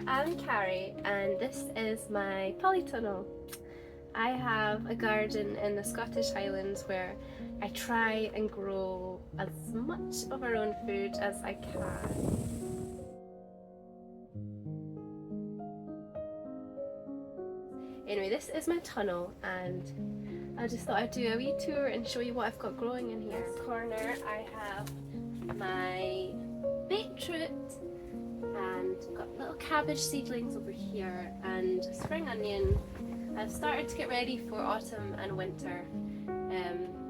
I'm Carrie and this is my polytunnel. I have a garden in the Scottish Highlands where I try and grow as much of our own food as I can. Anyway, this is my tunnel and I just thought I'd do a wee tour and show you what I've got growing in here. In this corner I have my beetroot and got little cabbage seedlings over here and spring onion. I've started to get ready for autumn and winter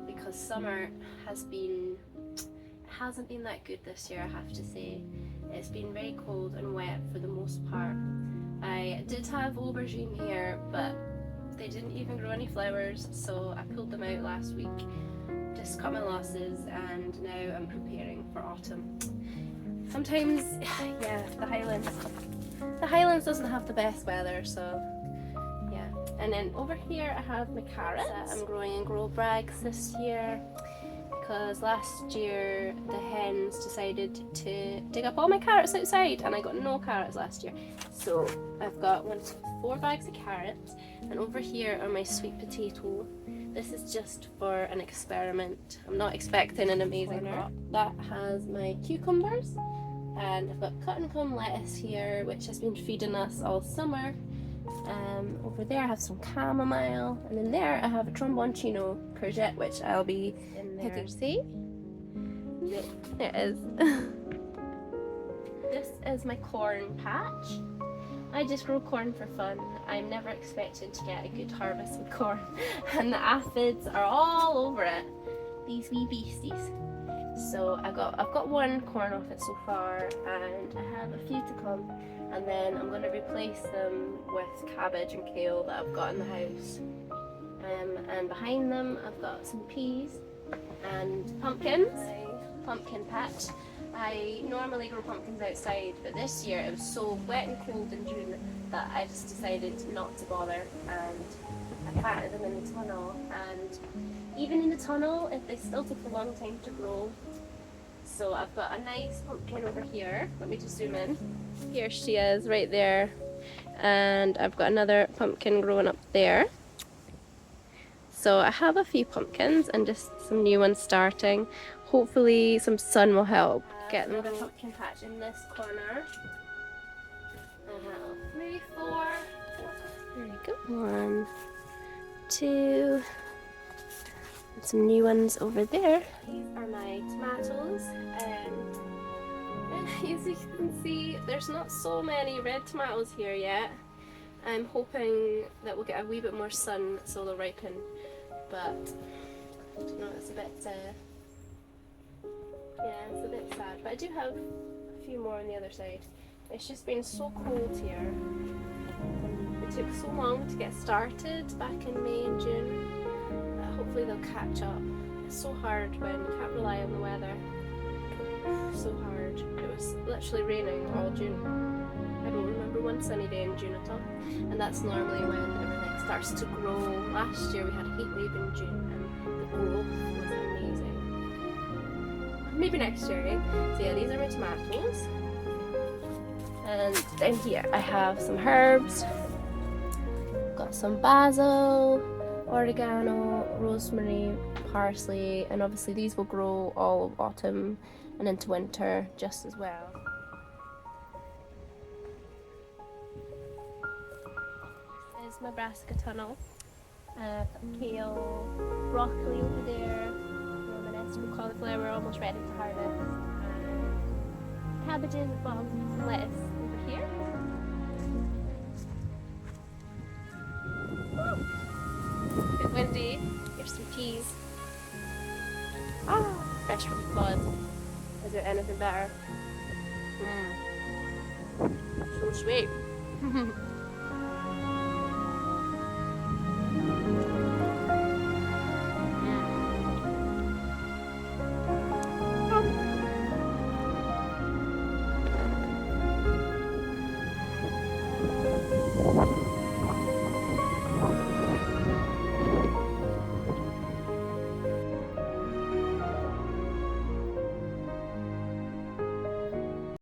because summer hasn't been that good this year, I have to say. It's been very cold and wet for the most part. I did have aubergine here, but they didn't even grow any flowers, so I pulled them out last week. Just cut my losses and now I'm preparing for autumn. Sometimes, yeah, the Highlands doesn't have the best weather, so yeah. And then over here I have my carrots. I'm growing in grow bags this year because last year the hens decided to dig up all my carrots outside and I got no carrots last year. So I've got 4 bags of carrots, and over here are my sweet potato. This is just for an experiment. I'm not expecting an amazing crop. That has my cucumbers, and I've got cut-and-come lettuce here, which has been feeding us all summer. Over there I have some chamomile, and in there I have a tromboncino courgette, which I'll be picking. See? There it is. This is my corn patch. I just grow corn for fun. I'm never expecting to get a good harvest with corn, and the aphids are all over it. These wee beasties. So I've got 1 corn off it so far, and I have a few to come. And then I'm going to replace them with cabbage and kale that I've got in the house. And behind them I've got some peas and pumpkins. My pumpkin patch. I normally grow pumpkins outside, but this year it was so wet and cold in June that I just decided not to bother, and I planted them in the tunnel. And even in the tunnel, they still took a long time to grow. So I've got a nice pumpkin over here. Let me just zoom in. Here she is right there. And I've got another pumpkin growing up there. So I have a few pumpkins and just some new ones starting. Hopefully some sun will help get another pumpkin patch in this corner. I have 3, 4. There you go. 1, 2. And some new ones over there. These are my tomatoes, and as you can see, there's not so many red tomatoes here yet. I'm hoping that we'll get a wee bit more sun so they'll ripen, but no, it's a bit yeah, it's a bit sad. But I do have a few more on the other side. It's just been so cold here. It took so long to get started back in May and June. Hopefully they'll catch up. It's so hard when you can't rely on the weather. So hard. It was literally raining all June. I don't remember one sunny day in June at all. And that's normally when everything starts to grow. Last year we had a heat wave in June and the growth was amazing. Maybe next year, eh? So yeah, these are my tomatoes. And down here I have some herbs. Got some basil, oregano, rosemary, parsley, and obviously these will grow all of autumn and into winter just as well. This is my brassica tunnel. Kale, broccoli over there, my next cauliflower almost ready to harvest, and cabbages, bulbs, and lettuce over here. A bit windy. Here's some peas. Ah, fresh from the pod. Is there anything better? So sweet.